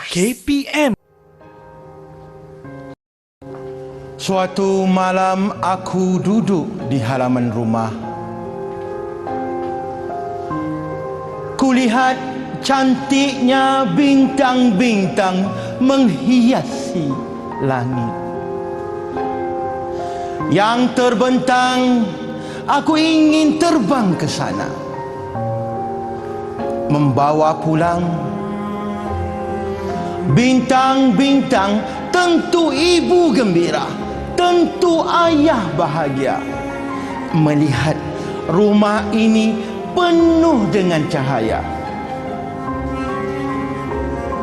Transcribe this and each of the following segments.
KPM. Suatu malam aku duduk di halaman rumah. Kulihat cantiknya bintang-bintang menghiasi langit. Yang terbentang, aku ingin terbang ke sana, membawa pulang bintang-bintang. Tentu ibu gembira, tentu ayah bahagia melihat rumah ini penuh dengan cahaya.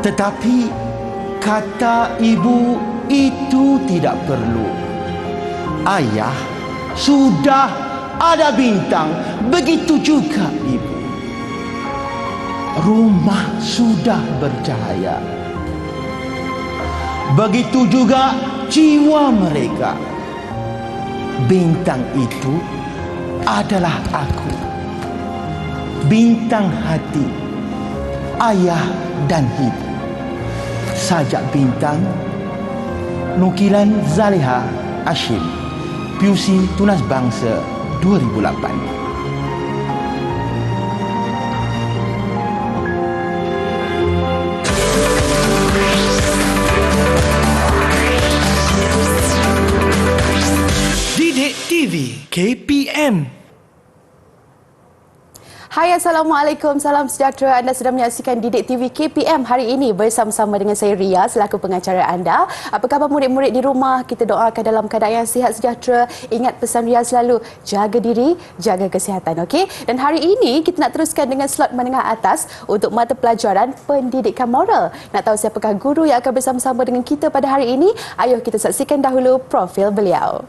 Tetapi kata ibu itu tidak perlu. Ayah, sudah ada bintang, begitu juga ibu. Rumah sudah bercahaya. Begitu juga jiwa mereka. Bintang itu adalah aku. Bintang hati ayah dan ibu. Sajak bintang, nukilan Zaliha Ashim, PUC Tunas Bangsa 2008. Didik TV KPM. Hai, Assalamualaikum, salam sejahtera. Anda sedang menyaksikan Didik TV KPM hari ini bersama-sama dengan saya Ria selaku pengacara anda. Apa khabar murid-murid di rumah? Kita doakan dalam keadaan yang sihat sejahtera. Ingat pesan Ria selalu, jaga diri, jaga kesihatan, okey? Dan hari ini kita nak teruskan dengan slot menengah atas untuk mata pelajaran pendidikan moral. Nak tahu siapakah guru yang akan bersama-sama dengan kita pada hari ini? Ayuh kita saksikan dahulu profil beliau.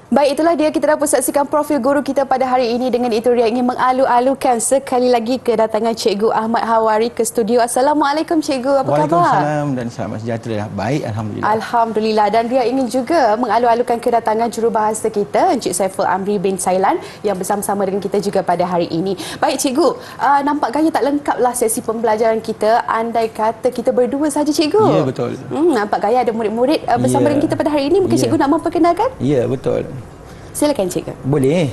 Baik, itulah dia, kita dapat saksikan profil guru kita pada hari ini. Dengan itu Ria ingin mengalu-alukan sekali lagi kedatangan Cikgu Ahmad Hawari ke studio. Assalamualaikum Cikgu, apa khabar? Waalaikumsalam dan selamat sejahtera. Baik, Alhamdulillah. Alhamdulillah. Dan Ria ingin juga mengalu-alukan kedatangan jurubahasa kita, Encik Saiful Amri bin Sailan yang bersama-sama dengan kita juga pada hari ini. Baik Cikgu, nampaknya tak lengkaplah sesi pembelajaran kita andai kata kita berdua saja Cikgu. Ya, betul. Nampak gaya ada murid-murid bersama dengan kita pada hari ini. Mungkin Cikgu nak memperkenalkan? Ya, betul. Silakan Cikgu. Boleh.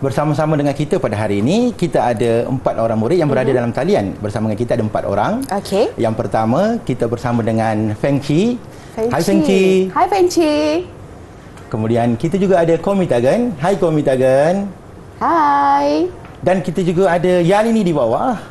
Bersama-sama dengan kita pada hari ini, kita ada 4 orang murid yang berada dalam talian. Bersama dengan kita ada 4 orang. Okey. Yang pertama, kita bersama dengan Feng Chi. Hai Feng Chi. Hai Feng Chi. Kemudian kita juga ada Komi Tagan. Hai Komi Tagan. Hai. Dan kita juga ada Yalini di bawah.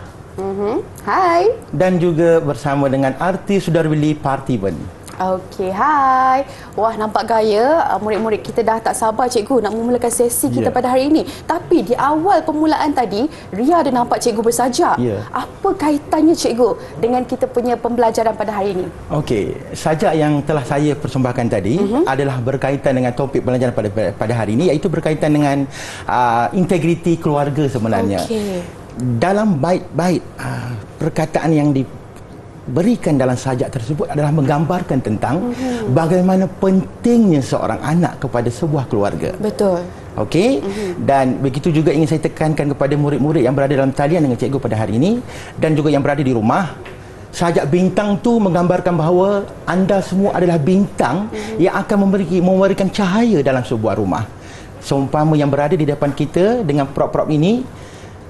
Hai. Dan juga bersama dengan artis Sudarwili Parthiban. Okey, hai. Wah, nampak gaya murid-murid kita dah tak sabar Cikgu nak memulakan sesi kita pada hari ini. Tapi di awal permulaan tadi, Ria ada nampak Cikgu bersajak. Apa kaitannya Cikgu dengan kita punya pembelajaran pada hari ini? Okey, sajak yang telah saya persembahkan tadi adalah berkaitan dengan topik pembelajaran pada hari ini, iaitu berkaitan dengan integriti keluarga sebenarnya. Dalam bait-bait perkataan yang diberikan dalam sajak tersebut adalah menggambarkan tentang bagaimana pentingnya seorang anak kepada sebuah keluarga. Betul. Okey, dan begitu juga ingin saya tekankan kepada murid-murid yang berada dalam talian dengan cikgu pada hari ini dan juga yang berada di rumah. Sajak bintang tu menggambarkan bahawa anda semua adalah bintang yang akan memberikan cahaya dalam sebuah rumah. Seumpama yang berada di depan kita dengan prop-prop ini,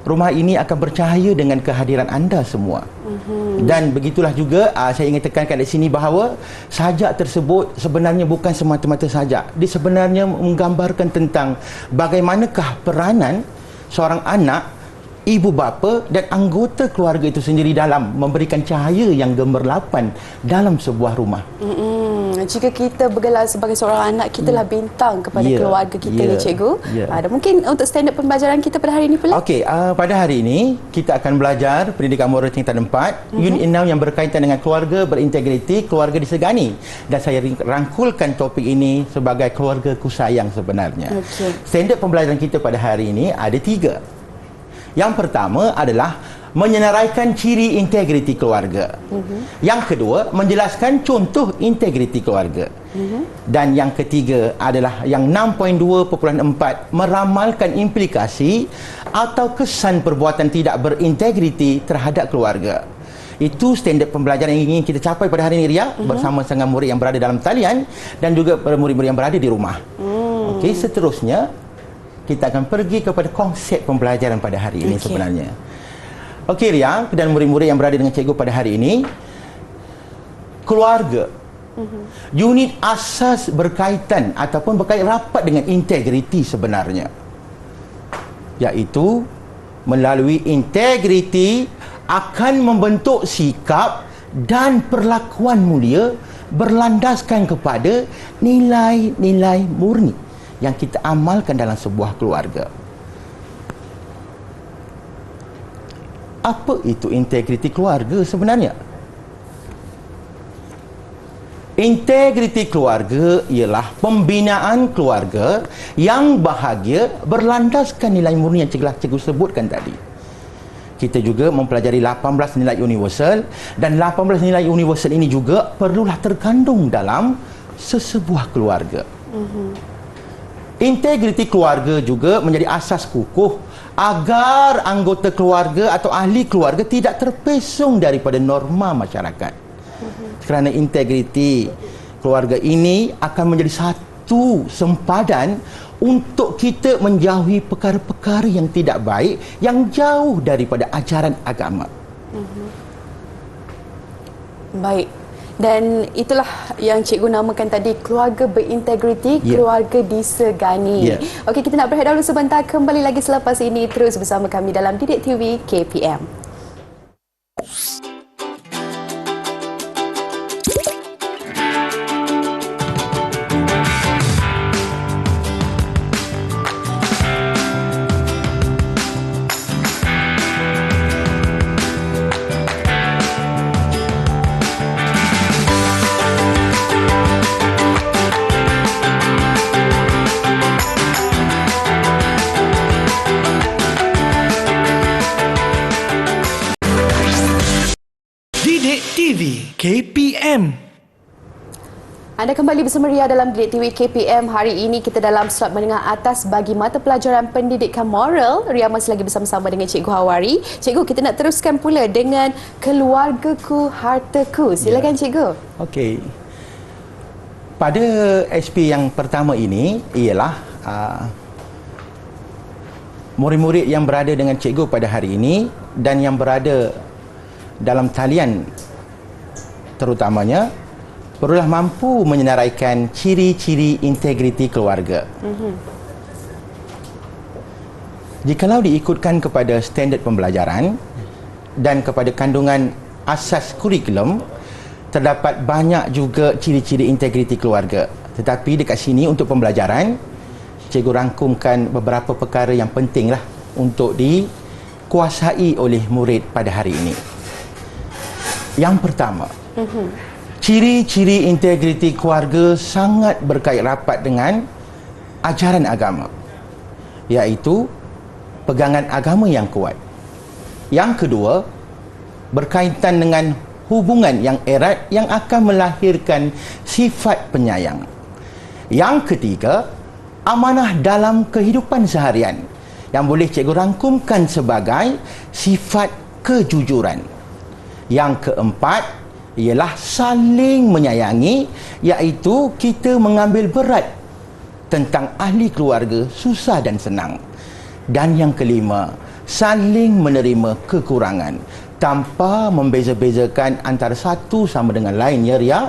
rumah ini akan bercahaya dengan kehadiran anda semua. Dan begitulah juga saya ingin tekankan di sini bahawa sajak tersebut sebenarnya bukan semata-mata sajak. Dia sebenarnya menggambarkan tentang bagaimanakah peranan seorang anak, ibu bapa dan anggota keluarga itu sendiri dalam memberikan cahaya yang gemerlapan dalam sebuah rumah. Jika kita bergelar sebagai seorang anak, kita lah bintang kepada keluarga kita, ya cikgu. Dan mungkin untuk standard pembelajaran kita pada hari ini pula. Okey, pada hari ini kita akan belajar pendidikan moral tingkatan 4, unit 6 yang berkaitan dengan keluarga berintegriti, keluarga disegani. Dan saya rangkulkan topik ini sebagai keluargaku sayang sebenarnya. Standard pembelajaran kita pada hari ini ada 3. Yang pertama adalah menyenaraikan ciri integriti keluarga. Yang kedua, menjelaskan contoh integriti keluarga. Dan yang ketiga adalah yang 6.2.4, meramalkan implikasi atau kesan perbuatan tidak berintegriti terhadap keluarga. Itu standard pembelajaran yang ingin kita capai pada hari ini, Ria, bersama dengan murid yang berada dalam talian dan juga murid-murid yang berada di rumah. Okey, seterusnya kita akan pergi kepada konsep pembelajaran pada hari ini sebenarnya. Okey, Ria dan murid-murid yang berada dengan cikgu pada hari ini, keluarga unit asas berkaitan ataupun berkait rapat dengan integriti sebenarnya, iaitu melalui integriti akan membentuk sikap dan perlakuan mulia berlandaskan kepada nilai-nilai murni yang kita amalkan dalam sebuah keluarga. Apa itu integriti keluarga sebenarnya? Integriti keluarga ialah pembinaan keluarga yang bahagia berlandaskan nilai murni yang cikgu sebutkan tadi. Kita juga mempelajari 18 nilai universal, dan 18 nilai universal ini juga perlulah terkandung dalam sesebuah keluarga. Integriti keluarga juga menjadi asas kukuh agar anggota keluarga atau ahli keluarga tidak terpesong daripada norma masyarakat. Kerana integriti keluarga ini akan menjadi satu sempadan untuk kita menjauhi perkara-perkara yang tidak baik, yang jauh daripada ajaran agama. Baik. Dan itulah yang cikgu namakan tadi, keluarga berintegriti, keluarga disegani. Okey, kita nak berehat dahulu sebentar, kembali lagi selepas ini, terus bersama kami dalam Didik TV KPM. Didik TV KPM. Anda kembali bersama Ria dalam Didik TV KPM. Hari ini kita dalam slot menengah atas bagi mata pelajaran pendidikan moral. Ria masih lagi bersama-sama dengan Cikgu Hawari. Cikgu, kita nak teruskan pula dengan keluargaku, hartaku. Silakan Cikgu. Okey. Pada SP yang pertama ini ialah murid-murid yang berada dengan cikgu pada hari ini dan yang berada dalam talian terutamanya perlulah mampu menyenaraikan ciri-ciri integriti keluarga. Jikalau diikutkan kepada standard pembelajaran dan kepada kandungan asas kurikulum, terdapat banyak juga ciri-ciri integriti keluarga. Tetapi dekat sini untuk pembelajaran, cikgu rangkumkan beberapa perkara yang pentinglah untuk dikuasai oleh murid pada hari ini. Yang pertama, ciri-ciri integriti keluarga sangat berkait rapat dengan ajaran agama, iaitu pegangan agama yang kuat. Yang kedua, berkaitan dengan hubungan yang erat yang akan melahirkan sifat penyayang. Yang ketiga, amanah dalam kehidupan seharian yang boleh cikgu rangkumkan sebagai sifat kejujuran. Yang keempat ialah saling menyayangi, iaitu kita mengambil berat tentang ahli keluarga, susah dan senang. Dan yang kelima, saling menerima kekurangan tanpa membeza-bezakan antara satu sama dengan lain, ya Ria.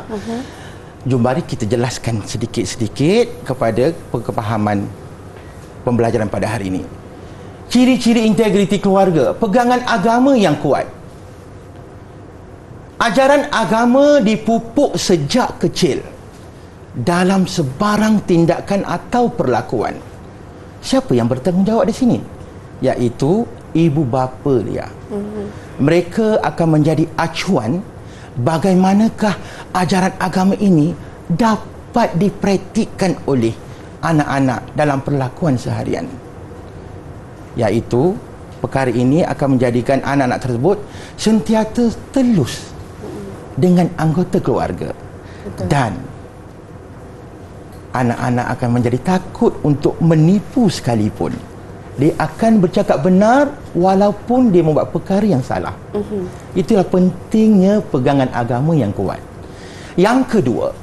Jom mari kita jelaskan sedikit-sedikit kepada kepahaman pembelajaran pada hari ini. Ciri-ciri integriti keluarga, pegangan agama yang kuat. Ajaran agama dipupuk sejak kecil dalam sebarang tindakan atau perlakuan. Siapa yang bertanggungjawab di sini? Iaitu ibu bapa dia. Mereka akan menjadi acuan bagaimanakah ajaran agama ini dapat dipraktikkan oleh anak-anak dalam perlakuan seharian. Iaitu perkara ini akan menjadikan anak-anak tersebut sentiasa telus dengan anggota keluarga. Betul. Dan anak-anak akan menjadi takut untuk menipu sekalipun. Dia akan bercakap benar walaupun dia membuat perkara yang salah. Itulah pentingnya pegangan agama yang kuat. Yang kedua,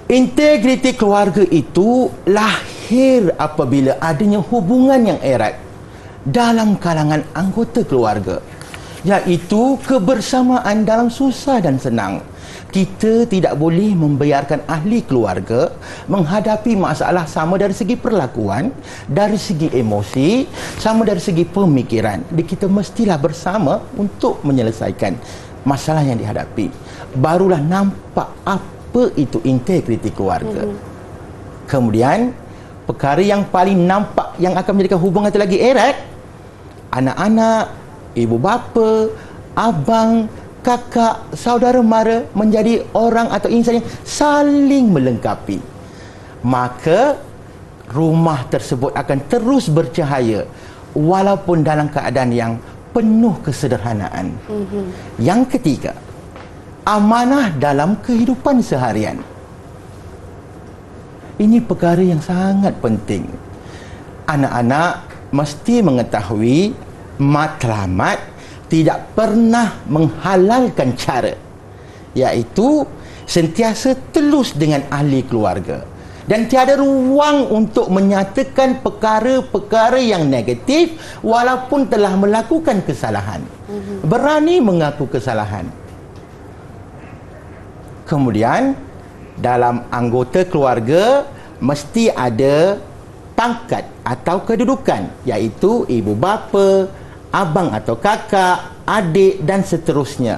integriti keluarga itu lahir apabila adanya hubungan yang erat dalam kalangan anggota keluarga, iaitu kebersamaan dalam susah dan senang. Kita tidak boleh membiarkan ahli keluarga menghadapi masalah sama dari segi perlakuan, dari segi emosi, sama dari segi pemikiran. Jadi kita mestilah bersama untuk menyelesaikan masalah yang dihadapi. Barulah nampak apa itu integriti keluarga. Kemudian, perkara yang paling nampak yang akan menjadikan hubungan itu lagi erat, anak-anak, ibu bapa, abang, kakak, saudara mara menjadi orang atau insan yang saling melengkapi. Maka rumah tersebut akan terus bercahaya walaupun dalam keadaan yang penuh kesederhanaan. Yang ketiga, amanah dalam kehidupan seharian. Ini perkara yang sangat penting. Anak-anak mesti mengetahui matlamat tidak pernah menghalalkan cara, iaitu sentiasa telus dengan ahli keluarga dan tiada ruang untuk menyatakan perkara-perkara yang negatif walaupun telah melakukan kesalahan. Berani mengaku kesalahan. Kemudian dalam anggota keluarga mesti ada pangkat atau kedudukan, iaitu ibu bapa, abang atau kakak, adik dan seterusnya.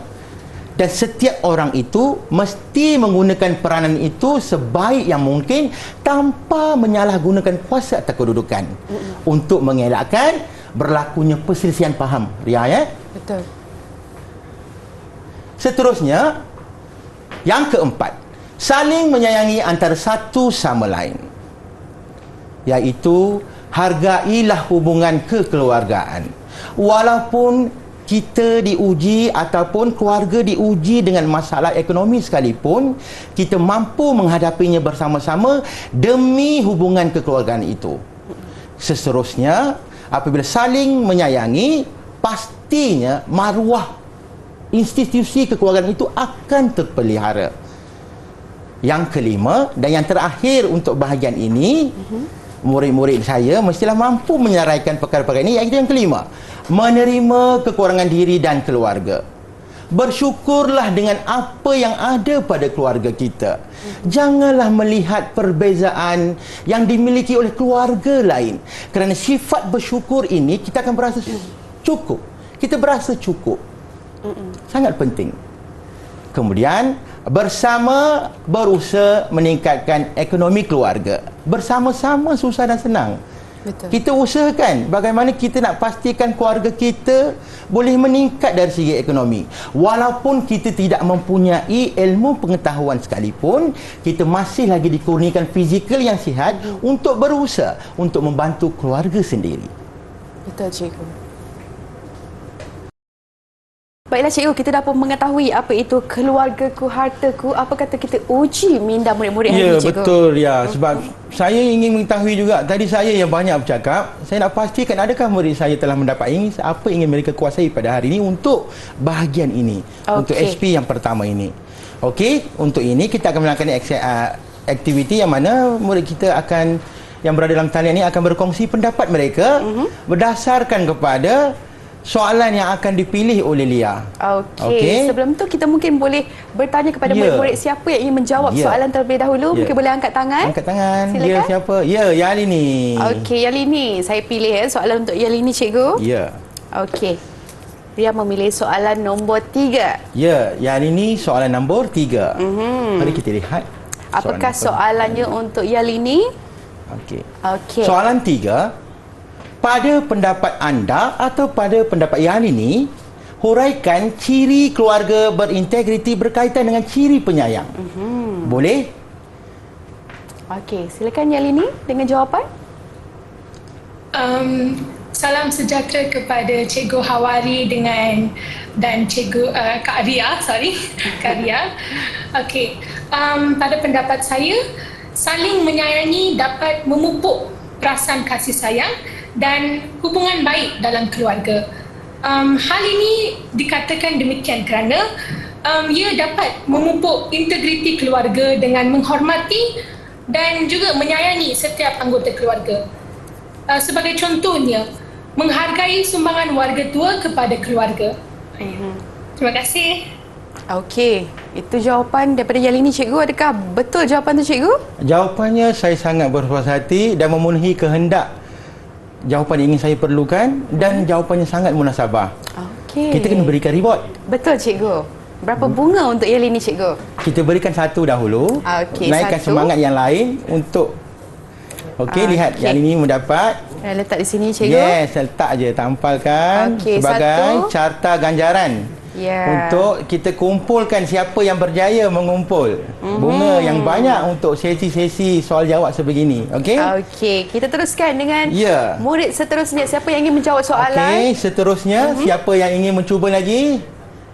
Dan setiap orang itu mesti menggunakan peranan itu sebaik yang mungkin tanpa menyalahgunakan kuasa atau kedudukan untuk mengelakkan berlakunya perselisihan faham. Ria, Betul. Seterusnya, yang keempat, saling menyayangi antara satu sama lain, iaitu hargailah hubungan kekeluargaan. Walaupun kita diuji ataupun keluarga diuji dengan masalah ekonomi sekalipun, kita mampu menghadapinya bersama-sama demi hubungan kekeluargaan itu. Seterusnya, apabila saling menyayangi, pastinya maruah institusi kekeluargaan itu akan terpelihara. Yang kelima dan yang terakhir untuk bahagian ini, murid-murid saya mestilah mampu menyelesaikan perkara-perkara ini, iaitu yang kelima, menerima kekurangan diri dan keluarga. Bersyukurlah dengan apa yang ada pada keluarga kita. Janganlah melihat perbezaan yang dimiliki oleh keluarga lain. Kerana sifat bersyukur ini, kita akan berasa cukup. Kita berasa cukup. Sangat penting. Kemudian, bersama berusaha meningkatkan ekonomi keluarga. Bersama-sama susah dan senang. Betul. Kita usahakan bagaimana kita nak pastikan keluarga kita boleh meningkat dari segi ekonomi. Walaupun kita tidak mempunyai ilmu pengetahuan sekalipun, kita masih lagi dikurniakan fizikal yang sihat untuk berusaha untuk membantu keluarga sendiri. Betul, cikgu. Baiklah cikgu, kita dah pun mengetahui apa itu keluargaku, hartaku. Apa kata kita uji minda murid-murid hari ini, cikgu? Ya, betul ya. Sebab saya ingin mengetahui juga, tadi saya yang banyak bercakap, saya nak pastikan adakah murid saya telah mendapat apa ingin mereka kuasai pada hari ini untuk bahagian ini. Untuk SP yang pertama ini. Okey, untuk ini kita akan melakukan aktiviti yang mana murid kita akan, yang berada dalam talian ini akan berkongsi pendapat mereka berdasarkan kepada soalan yang akan dipilih oleh Lia. Okey. Sebelum tu kita mungkin boleh bertanya kepada murid-murid siapa yang ingin menjawab soalan terlebih dahulu. Mungkin boleh angkat tangan. Angkat tangan. Silakan. Dia siapa? Ya, Yalini. Okey, Yalini. Saya pilih soalan untuk Yalini, cikgu. Ya. Okey. Ria memilih soalan nombor 3. Ya, yang ini soalan nombor 3. Mari kita lihat. Apakah soalannya untuk Yalini? Okey. Okey. Soalan 3. Pada pendapat anda atau pada pendapat Yalini, huraikan ciri keluarga berintegriti berkaitan dengan ciri penyayang. Boleh? Okey, silakan Yalini dengan jawapan. Salam sejahtera kepada Cikgu Hawari dan Cikgu Kak Ria, Kak Ria. Okey, pada pendapat saya, saling menyayangi dapat memupuk perasaan kasih sayang dan hubungan baik dalam keluarga. Hal ini dikatakan demikian kerana ia dapat memupuk integriti keluarga dengan menghormati dan juga menyayangi setiap anggota keluarga. Sebagai contohnya, menghargai sumbangan warga tua kepada keluarga. Terima kasih. Okey, itu jawapan daripada Yalini, cikgu. Adakah betul jawapan tu, cikgu? Jawapannya saya sangat berpuas hati dan memenuhi kehendak jawapan yang ingin saya perlukan dan jawapannya sangat munasabah. Okey. Kita kena berikan reward. Betul, cikgu. Berapa bunga untuk Yalini, cikgu? Kita berikan satu dahulu. Okey, naikkan satu. semangat yang lain untuk lihat yang ini mendapat. Letak di sini, cikgu. Yes, letak je, tampalkan sebagai carta ganjaran. Untuk kita kumpulkan siapa yang berjaya mengumpul bunga yang banyak untuk sesi-sesi soal jawab sebegini. Okey? Okey, kita teruskan dengan murid seterusnya. Siapa yang ingin menjawab soalan? Okey, seterusnya siapa yang ingin mencuba lagi?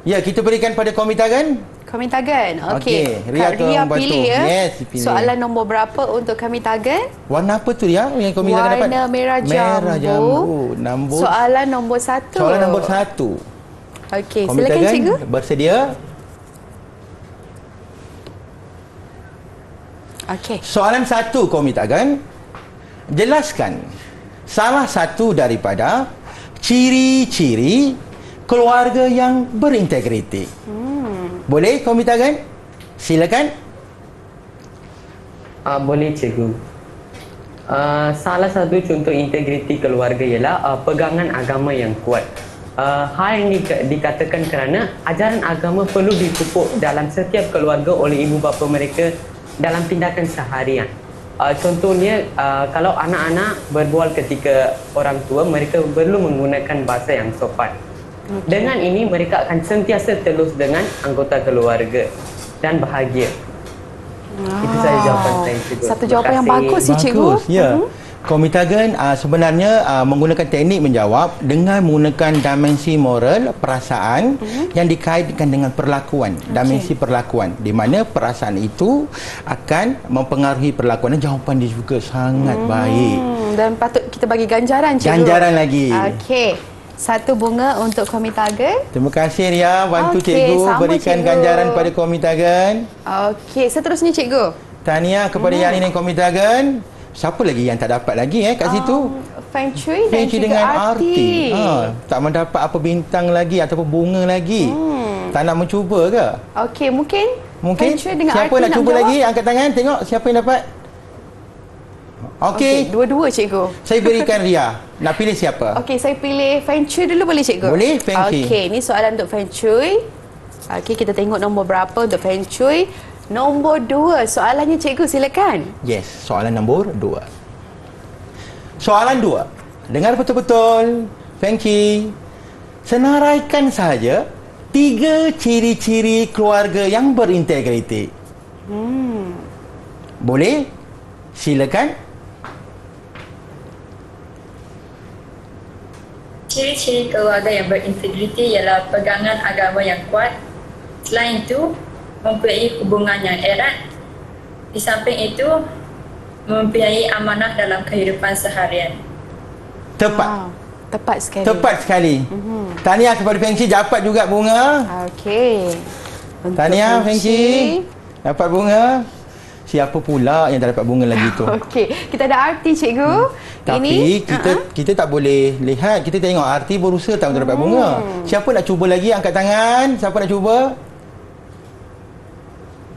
Ya, kita berikan pada Komitagan. Komitagan. Okey. Ria, Kak Ria pilih ya. Yes, pilih. Soalan nombor berapa untuk Komitagan? Warna apa tu Ria yang Komitagan dapat? Warna merah jambu. Merah jambu. Soalan nombor 1. Soalan nombor 1. Okey, silakan cikgu. Bersedia? Okey. Soalan 1 Komitagan. Jelaskan salah satu daripada ciri-ciri keluarga yang berintegriti. Boleh Komitagan? Silakan. Boleh cikgu. Salah satu contoh integriti keluarga ialah pegangan agama yang kuat. Hal ini dikatakan kerana ajaran agama perlu dipupuk dalam setiap keluarga oleh ibu bapa mereka dalam tindakan seharian. Contohnya, kalau anak-anak berbual ketika orang tua, mereka perlu menggunakan bahasa yang sopan. Dengan ini, mereka akan sentiasa telus dengan anggota keluarga dan bahagia. Itu saja jawapan saya, cikgu. Satu jawapan yang bagus sih, cikgu. Bagus, ya. Komitagan sebenarnya menggunakan teknik menjawab dengan menggunakan dimensi moral, perasaan yang dikaitkan dengan perlakuan, dimensi perlakuan, di mana perasaan itu akan mempengaruhi perlakuan dan jawapan dia juga sangat baik. Dan patut kita bagi ganjaran, cikgu. Ganjaran lagi. Okey. Satu bunga untuk Komitagan. Terima kasih Ria, bantu cikgu berikan cikgu. ganjaran pada Komitagan. Okey, seterusnya cikgu. Tahniah kepada Yani dan Komitagan. Siapa lagi yang tak dapat lagi kat situ? Feng Shui dan juga dengan arti. Tak mendapat apa bintang lagi ataupun bunga lagi. Tak nak mencuba ke? Okey, mungkin Feng Shui dengan siapa arti nak cuba jawab? lagi? Angkat tangan, tengok siapa yang dapat. Okey. Dua-dua, cikgu. Saya berikan Ria. Nak pilih siapa? Okey, saya pilih Feng Shui dulu, boleh, cikgu? Boleh, Feng Shui. Okey, ni soalan untuk Feng Shui. Okey, kita tengok nombor berapa untuk Feng Shui. Nombor 2. Soalannya, cikgu, silakan. Yes, soalan nombor 2. Soalan 2. Dengar betul-betul. Feng Shui. Senaraikan saja 3 ciri-ciri keluarga yang berintegriti. Boleh? Silakan. Ciri-ciri keluarga yang berintegriti ialah pegangan agama yang kuat. Selain itu, mempunyai hubungan yang erat. Di samping itu, mempunyai amanah dalam kehidupan seharian. Tepat. Wow, tepat sekali. Tepat sekali. Tahniah kepada Feng Shui, dapat juga bunga. Okey. Untuk Tahniah Feng Shui, dapat bunga. Siapa pula yang tak dapat bunga lagi tu? Okey, kita ada arti, cikgu. Tapi kita tak boleh lihat. Kita tengok arti berusaha tak untuk dapat bunga. Siapa nak cuba lagi? Angkat tangan. Siapa nak cuba?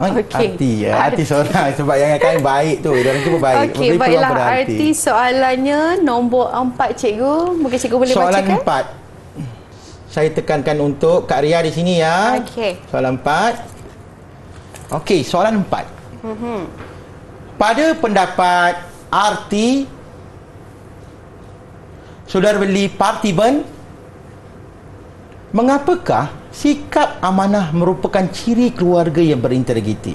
Okey. Arti seorang sebab yang akan baik tu. Dia orang cuba baik. Okey, baiklah. Arti soalannya nombor 4, cikgu. Mungkin cikgu boleh soalan bacakan? saya tekankan untuk Kak Ria di sini ya. Okey. Soalan 4. Okey, soalan 4. Pada pendapat arti Saudara Lee Parthiban, mengapakah sikap amanah merupakan ciri keluarga yang berintegriti?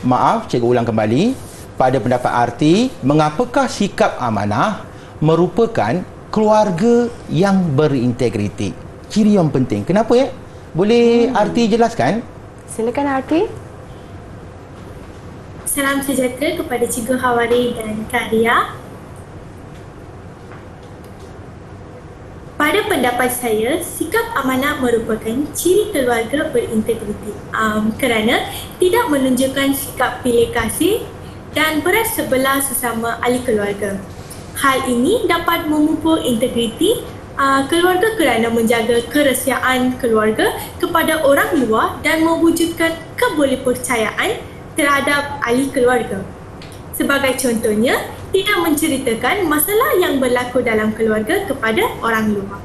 Maaf, cikgu ulang kembali. Pada pendapat arti, mengapakah sikap amanah merupakan keluarga yang berintegriti? Ciri yang penting. Kenapa ya? Boleh arti jelaskan? Silakan Arti. Salam sejahtera kepada Cikgu Hawari dan Kak Ria. Pada pendapat saya, sikap amanah merupakan ciri keluarga berintegriti kerana tidak menunjukkan sikap pilih kasih dan berat sebelah sesama ahli keluarga. Hal ini dapat memupuk integriti keluarga kerana menjaga kerahsiaan keluarga kepada orang luar dan mewujudkan kebolehpercayaan terhadap ahli keluarga. Sebagai contohnya, tidak menceritakan masalah yang berlaku dalam keluarga kepada orang luar.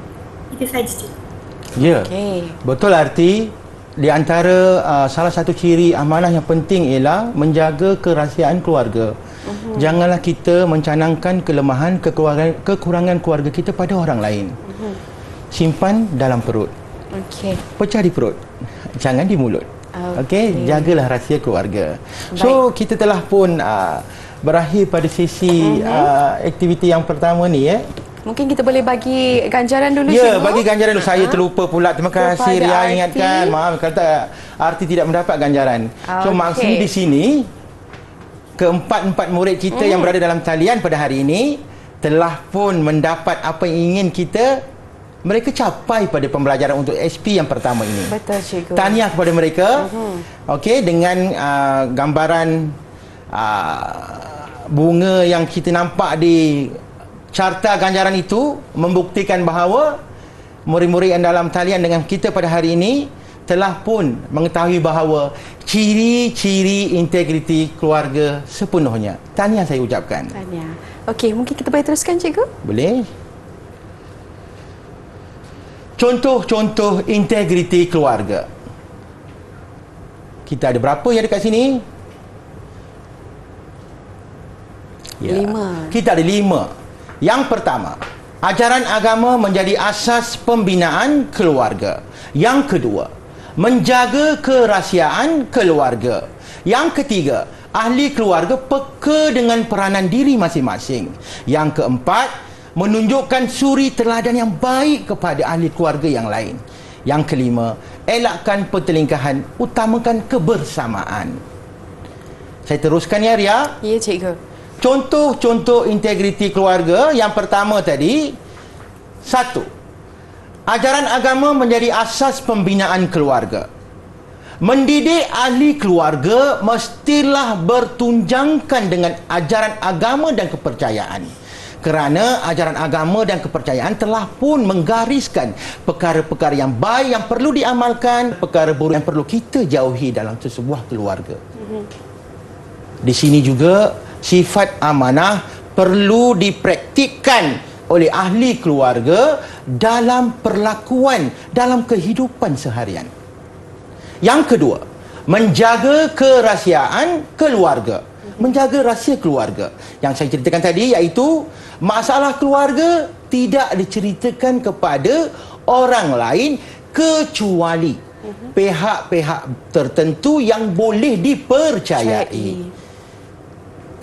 Itu sahaja, Cikgu. Ya. Okey. Betul arti. Di antara salah satu ciri amanah yang penting ialah menjaga kerahsiaan keluarga. Janganlah kita mencanangkan kelemahan, kekurangan keluarga kita pada orang lain. Simpan dalam perut. Okey. Pecah di perut. Jangan di mulut. Okey, jagalah rahsia keluarga. So, kita telah pun berakhir pada sesi aktiviti yang pertama ni ya. Mungkin kita boleh bagi ganjaran dulu, Ya, Cikgu. bagi ganjaran dulu. Saya terlupa pula. Terima kasih Kepada Ria Arti. ingatkan. Maaf kata Arti tidak mendapat ganjaran. So Okey. maksudnya di sini keempat-empat murid kita yang berada dalam talian pada hari ini telah pun mendapat apa yang ingin mereka capai pada pembelajaran untuk SP yang pertama ini. Betul, Cikgu. Tahniah kepada mereka. Okey, dengan gambaran bunga yang kita nampak di carta ganjaran itu membuktikan bahawa murid-murid yang dalam talian dengan kita pada hari ini telah pun mengetahui bahawa ciri-ciri integriti keluarga sepenuhnya. Tahniah saya ucapkan. Tahniah. Okey, mungkin kita boleh teruskan, Cikgu? Boleh? Contoh-contoh integriti keluarga. Kita ada berapa yang dekat sini? Ya. 5. Kita ada 5. Yang pertama, ajaran agama menjadi asas pembinaan keluarga. Yang kedua, menjaga kerahsiaan keluarga. Yang ketiga, ahli keluarga peka dengan peranan diri masing-masing. Yang keempat, menunjukkan suri teladan yang baik kepada ahli keluarga yang lain. Yang kelima, elakkan pertelingkahan, utamakan kebersamaan. Saya teruskan ya Ria. Ya, Cikgu. Contoh-contoh integriti keluarga yang pertama tadi. 1. Ajaran agama menjadi asas pembinaan keluarga. Mendidik ahli keluarga mestilah bertunjangkan dengan ajaran agama dan kepercayaan. Kerana ajaran agama dan kepercayaan telah pun menggariskan perkara-perkara yang baik yang perlu diamalkan, perkara buruk yang perlu kita jauhi dalam sesebuah keluarga. Di sini juga sifat amanah perlu dipraktikkan oleh ahli keluarga dalam perlakuan, dalam kehidupan seharian. Yang kedua, menjaga kerahsiaan keluarga. Menjaga rahsia keluarga. Yang saya ceritakan tadi iaitu masalah keluarga tidak diceritakan kepada orang lain kecuali pihak-pihak tertentu yang boleh dipercayai.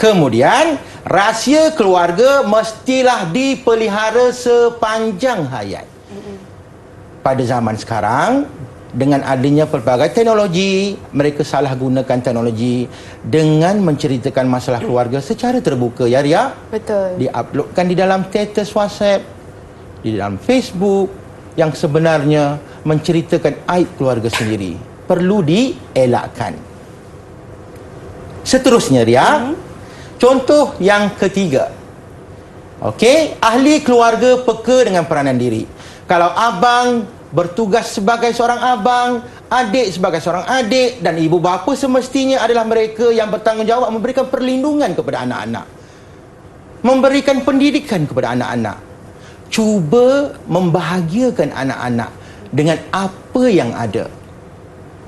Kemudian, rahsia keluarga mestilah dipelihara sepanjang hayat. Pada zaman sekarang, dengan adanya pelbagai teknologi, mereka salah gunakan teknologi dengan menceritakan masalah keluarga secara terbuka ya Ria. Betul. Diuploadkan di dalam status WhatsApp, di dalam Facebook yang sebenarnya menceritakan aib keluarga sendiri. Perlu dielakkan. Seterusnya Ria, contoh yang ketiga. Okey, ahli keluarga peka dengan peranan diri. Kalau abang bertugas sebagai seorang abang, adik sebagai seorang adik, dan ibu bapa semestinya adalah mereka yang bertanggungjawab memberikan perlindungan kepada anak-anak, memberikan pendidikan kepada anak-anak. Cuba membahagiakan anak-anak dengan apa yang ada.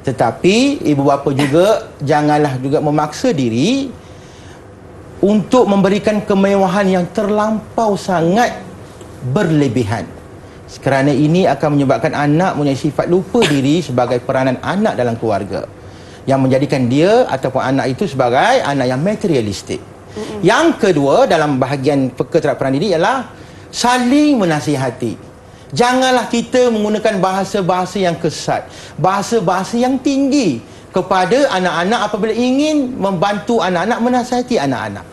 Tetapi ibu bapa juga janganlah juga memaksa diri untuk memberikan kemewahan yang terlampau sangat berlebihan. Kerana ini akan menyebabkan anak mempunyai sifat lupa diri sebagai peranan anak dalam keluarga, yang menjadikan dia ataupun anak itu sebagai anak yang materialistik. Yang kedua dalam bahagian peka terhadap peranan didik ialah saling menasihati. Janganlah kita menggunakan bahasa-bahasa yang kesat, bahasa-bahasa yang tinggi kepada anak-anak apabila ingin membantu anak-anak, menasihati anak-anak.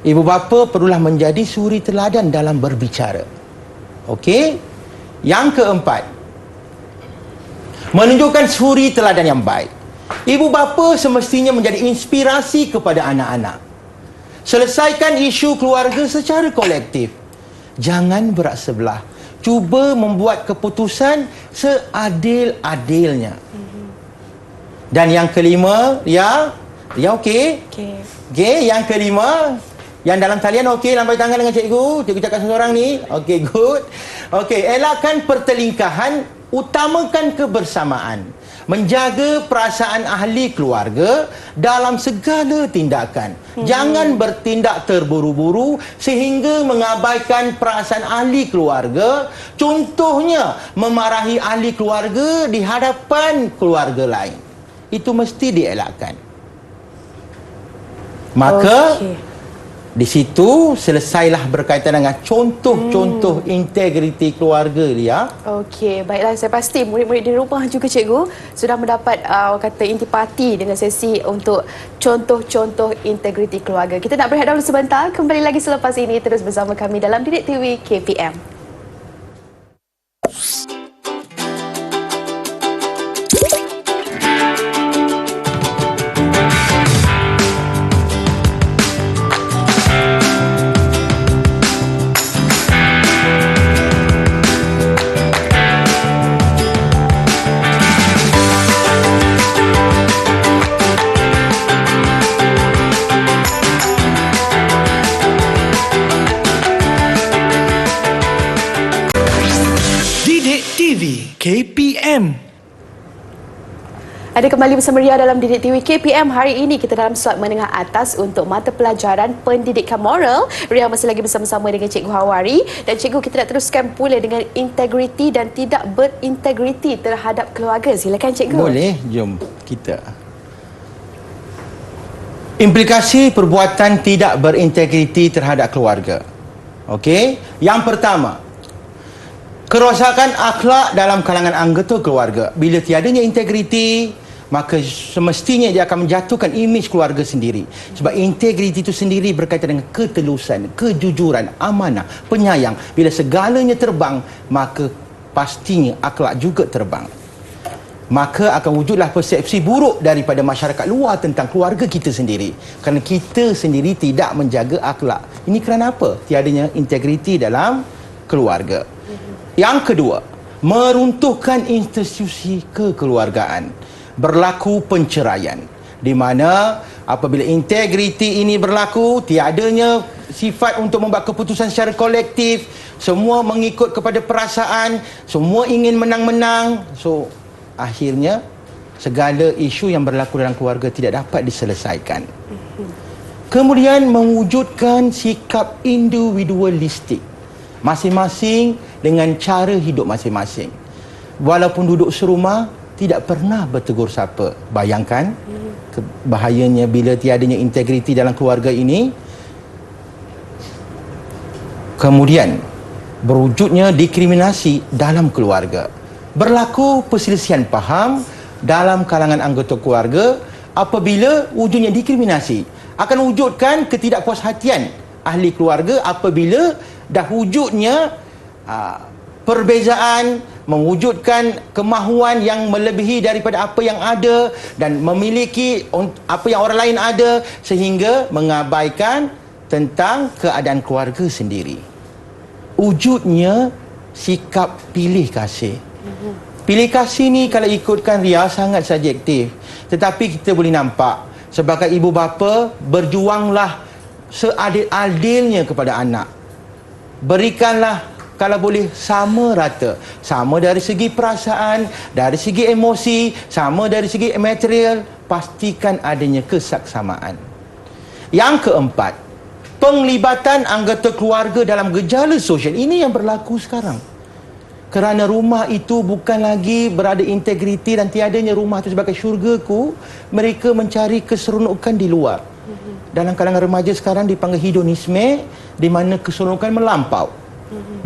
Ibu bapa perlulah menjadi suri teladan dalam berbicara. Okey? Yang keempat, menunjukkan suri teladan yang baik. Ibu bapa semestinya menjadi inspirasi kepada anak-anak. Selesaikan isu keluarga secara kolektif. Jangan berat sebelah. Cuba membuat keputusan seadil-adilnya. Dan yang kelima, ya okey? Okey, yang kelima, yang dalam talian okey, lambai tangan dengan cikgu. Cikgu cakap seorang ni. Okey, good. Okey, elakkan pertelingkahan, utamakan kebersamaan. Menjaga perasaan ahli keluarga dalam segala tindakan. Jangan bertindak terburu-buru sehingga mengabaikan perasaan ahli keluarga. Contohnya, memarahi ahli keluarga di hadapan keluarga lain. Itu mesti dielakkan. Maka di situ selesailah berkaitan dengan contoh-contoh integriti keluarga dia. Okey, baiklah, saya pasti murid-murid di rumah juga cikgu sudah mendapat kata intipati dengan sesi untuk contoh-contoh integriti keluarga. Kita nak berehat dahulu sebentar, kembali lagi selepas ini terus bersama kami dalam Didik TV KPM. KPM. Ada kembali bersama Ria dalam Didik TV KPM. Hari ini kita dalam slot menengah atas untuk mata pelajaran pendidikan moral. Ria masih lagi bersama-sama dengan Cikgu Hawari. Dan Cikgu, kita nak teruskan pula dengan integriti dan tidak berintegriti terhadap keluarga. Silakan Cikgu. Boleh, jom kita. Implikasi perbuatan tidak berintegriti terhadap keluarga. Okey, yang pertama, kerosakan akhlak dalam kalangan anggota keluarga. Bila tiadanya integriti, maka semestinya dia akan menjatuhkan imej keluarga sendiri. Sebab integriti itu sendiri berkaitan dengan ketelusan, kejujuran, amanah, penyayang. Bila segalanya terbang, maka pastinya akhlak juga terbang. Maka akan wujudlah persepsi buruk daripada masyarakat luar tentang keluarga kita sendiri. Kerana kita sendiri tidak menjaga akhlak. Ini kerana apa? Tiadanya integriti dalam keluarga. Yang kedua, meruntuhkan institusi kekeluargaan. Berlaku penceraian. Di mana apabila integriti ini berlaku, tiadanya sifat untuk membuat keputusan secara kolektif, semua mengikut kepada perasaan, semua ingin menang-menang. So, akhirnya segala isu yang berlaku dalam keluarga tidak dapat diselesaikan. Kemudian mewujudkan sikap individualistik. Masing-masing dengan cara hidup masing-masing. Walaupun duduk serumah, tidak pernah bertegur sapa. Bayangkan bahayanya bila tiadanya integriti dalam keluarga ini. Kemudian berwujudnya diskriminasi dalam keluarga. Berlaku perselisihan faham dalam kalangan anggota keluarga apabila wujudnya diskriminasi. Akan wujudkan ketidakpuashatian ahli keluarga apabila dah wujudnya perbezaan, mewujudkan kemahuan yang melebihi daripada apa yang ada dan memiliki apa yang orang lain ada sehingga mengabaikan tentang keadaan keluarga sendiri. Wujudnya sikap pilih kasih. Pilih kasih ni kalau ikutkan Ria sangat subjektif. Tetapi kita boleh nampak sebagai ibu bapa, berjuanglah seadil-adilnya kepada anak. Berikanlah kalau boleh sama rata. Sama dari segi perasaan, dari segi emosi, sama dari segi material, pastikan adanya kesaksamaan. Yang keempat, penglibatan anggota keluarga dalam gejala sosial. Ini yang berlaku sekarang. Kerana rumah itu bukan lagi berada integriti dan tiadanya rumah itu sebagai syurgaku, mereka mencari keseronokan di luar. Dalam kalangan remaja sekarang dipanggil hedonisme, di mana keseronokan melampau,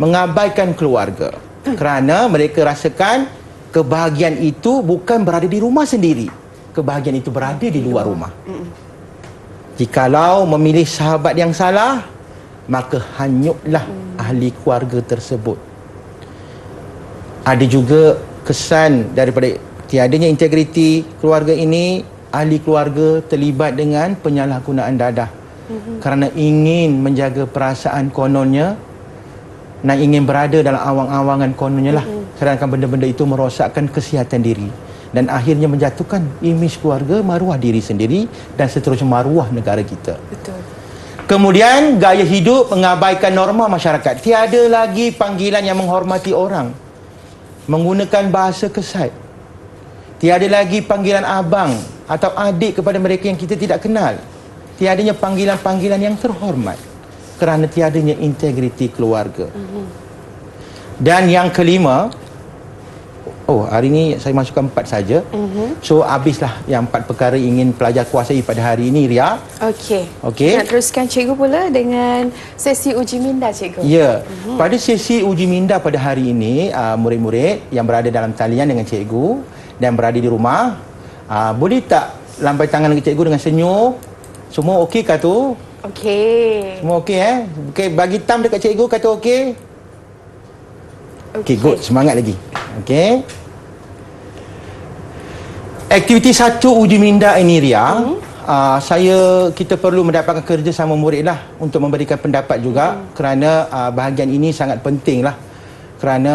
mengabaikan keluarga. Kerana mereka rasakan kebahagiaan itu bukan berada di rumah sendiri. Kebahagiaan itu berada di luar rumah. Jikalau memilih sahabat yang salah, maka hanyutlah ahli keluarga tersebut. Ada juga kesan daripada tiadanya integriti keluarga ini, ahli keluarga terlibat dengan penyalahgunaan dadah. Kerana ingin menjaga perasaan kononnya dan ingin berada dalam awang-awangan kononnya lah. Sedangkan benda-benda itu merosakkan kesihatan diri dan akhirnya menjatuhkan imej keluarga, maruah diri sendiri dan seterusnya maruah negara kita. Betul. Kemudian gaya hidup mengabaikan norma masyarakat. Tiada lagi panggilan yang menghormati orang, menggunakan bahasa kesat. Tiada lagi panggilan abang atau adik kepada mereka yang kita tidak kenal. Tiadanya panggilan-panggilan yang terhormat kerana tiadanya integriti keluarga. Dan yang kelima, hari ini saya masukkan 4 saja. So habislah yang 4 perkara ingin pelajar kuasai pada hari ini, Ria. Okey. Nak teruskan cikgu pula dengan sesi uji minda cikgu. Ya. Pada sesi uji minda pada hari ini, murid-murid yang berada dalam talian dengan cikgu dan berada di rumah, boleh tak lambai tangan dengan cikgu dengan senyum? Semua okey kah tu? Okey. Semua okey Okey, bagi thumb dekat cikgu kata okey. Okey, good. Semangat lagi. Okey. Aktiviti 1 uji minda ini, Ria. Kita perlu mendapatkan kerjasama murid lah untuk memberikan pendapat juga, kerana bahagian ini sangat penting lah. Kerana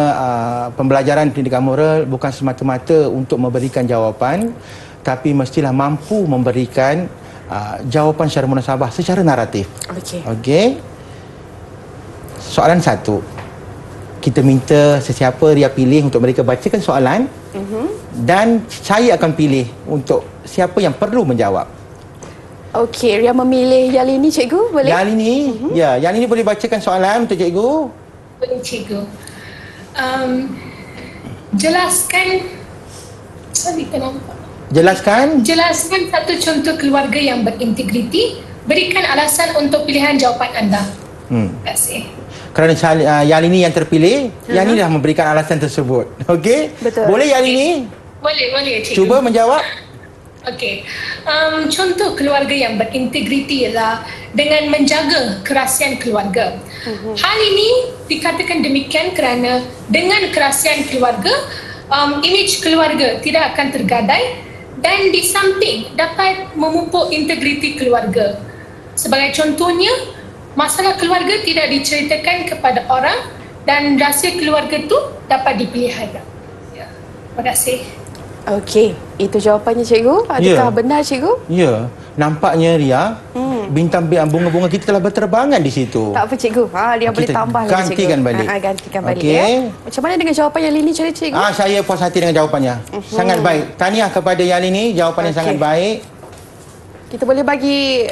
pembelajaran pendidikan moral bukan semata-mata untuk memberikan jawapan, tapi mestilah mampu memberikan jawapan secara munasabah, secara naratif. Okey. Soalan 1. Kita minta sesiapa Ria pilih untuk mereka bacakan soalan, dan saya akan pilih untuk siapa yang perlu menjawab. Okey, Ria memilih Yalini cikgu, boleh? Yalini, ya, Yalini boleh bacakan soalan untuk cikgu? Boleh cikgu. Jelaskan satu contoh keluarga yang berintegriti. Berikan alasan untuk pilihan jawapan anda. Terima kasih. Kerana Yalini yang terpilih, Yalini dah memberikan alasan tersebut. Okey? Betul. Boleh Yalini? Boleh cikgu. Cuba menjawab. Okey. Contoh keluarga yang berintegriti ialah dengan menjaga kerahsiaan keluarga. Hal ini dikatakan demikian kerana dengan kerahsiaan keluarga, imej keluarga tidak akan tergadai dan di samping dapat memupuk integriti keluarga. Sebagai contohnya, masalah keluarga tidak diceritakan kepada orang dan rahsia keluarga itu dapat dipelihara. Ya. Terima kasih. Okey, itu jawapannya cikgu. Adakah benar cikgu? Ya, nampaknya Ria, bintang bunga-bunga kita telah berterbangan di situ. Tak apa cikgu. Dia boleh tambah lagi cikgu. Gantikan balik. Gantikan balik Okey. ya. Macam mana dengan jawapan Yalini cikgu? Saya puas hati dengan jawapannya. Sangat baik. Tahniah kepada Yalini, jawapan yang sangat baik. Kita boleh bagi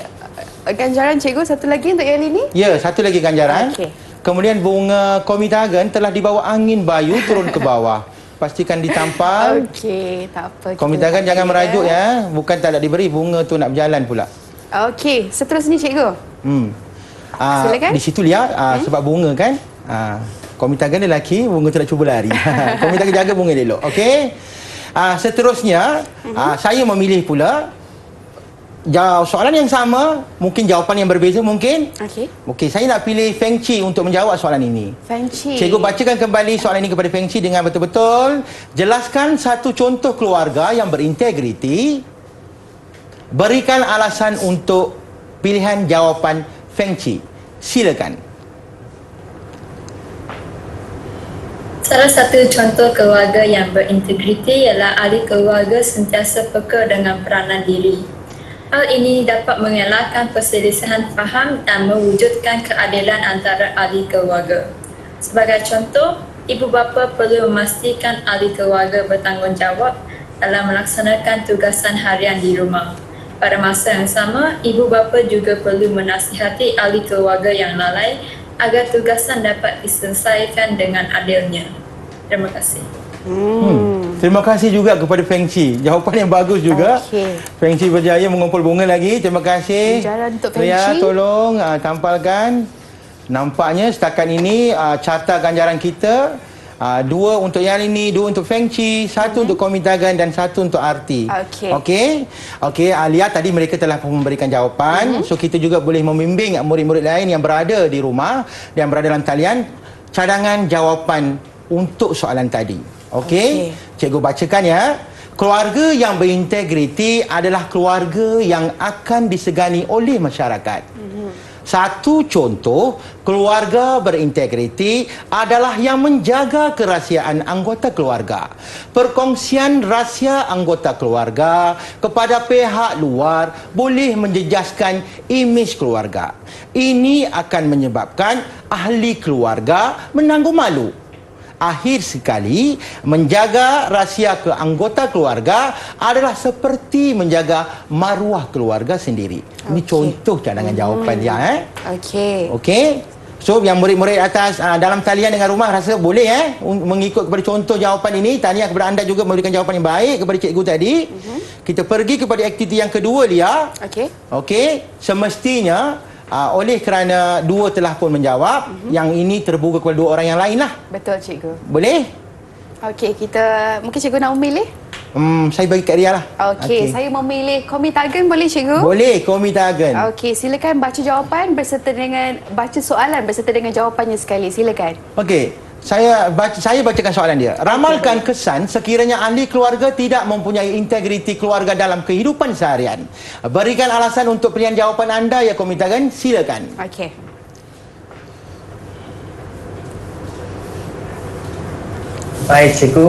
ganjaran cikgu satu lagi untuk Yalini? Ya, satu lagi ganjaran. Okey. Kemudian bunga komitagan telah dibawa angin bayu turun ke bawah. Pastikan ditampal. Okey, tak apa. Komitagan jangan merajuk ya. Bukan tak nak diberi, bunga tu nak berjalan pula. Okey, seterusnya cikgu. Silakan. Di situ Lia, sebab bunga kan. Komitagan lelaki, bunga tu nak cuba lari. Komitagan jaga bunga elok. Okey. Seterusnya, saya memilih pula soalan yang sama, mungkin jawapan yang berbeza mungkin. Okey, saya nak pilih Feng Chi untuk menjawab soalan ini. Feng Chi. Cikgu bacakan kembali soalan ini kepada Feng Chi dengan betul-betul. Jelaskan satu contoh keluarga yang berintegriti. Berikan alasan untuk pilihan jawapan Feng Chi. Silakan. Salah satu contoh keluarga yang berintegriti ialah ahli keluarga sentiasa peka dengan peranan diri. Hal ini dapat mengelakkan perselisihan faham dan mewujudkan keadilan antara ahli keluarga. Sebagai contoh, ibu bapa perlu memastikan ahli keluarga bertanggungjawab dalam melaksanakan tugasan harian di rumah. Pada masa yang sama, ibu bapa juga perlu menasihati ahli keluarga yang lalai agar tugasan dapat diselesaikan dengan adilnya. Terima kasih. Terima kasih juga kepada Feng Chi. Jawapan yang bagus juga. Okey. Feng Chi berjaya mengumpul bunga lagi. Terima kasih. Jalan untuk Feng Ria, Chi. tolong tampalkan. Nampaknya setakat ini carta ganjaran kita 2 untuk yang ini, 2 untuk Feng Chi, 1 untuk Komitagan dan 1 untuk Arti. Okey. Okey, lihat tadi mereka telah memberikan jawapan. So kita juga boleh membimbing murid-murid lain yang berada di rumah, yang berada dalam talian, cadangan jawapan untuk soalan tadi. Okey. Cikgu bacakan ya. Keluarga yang berintegriti adalah keluarga yang akan disegani oleh masyarakat. Satu contoh, keluarga berintegriti adalah yang menjaga kerahsiaan anggota keluarga. Perkongsian rahsia anggota keluarga kepada pihak luar boleh menjejaskan imej keluarga. Ini akan menyebabkan ahli keluarga menanggung malu. Akhir sekali, menjaga rahsia ke anggota keluarga adalah seperti menjaga maruah keluarga sendiri. Ini contoh cadangan jawapan dia. Okey. Okey. So, yang murid-murid atas dalam talian dengan rumah rasa boleh mengikut kepada contoh jawapan ini. Tahniah kepada anda juga memberikan jawapan yang baik kepada cikgu tadi. Kita pergi kepada aktiviti yang kedua, Lia. Okey. Okey. Semestinya oleh kerana 2 telah pun menjawab, yang ini terbuka kepada 2 orang yang lain lah. Betul cikgu. Boleh? Okey, mungkin cikgu nak memilih? Saya bagi kat Ria lah. Okey, saya memilih Komitagan, boleh cikgu? Boleh, Komitagan. Okey, silakan baca jawapan baca soalan berserta dengan jawapannya sekali. Silakan. Okey. Saya bacakan soalan dia. Ramalkan kesan sekiranya ahli keluarga tidak mempunyai integriti keluarga dalam kehidupan seharian. Berikan alasan untuk pilihan jawapan anda ya Komitagan. Silakan. Okey. Baik cikgu,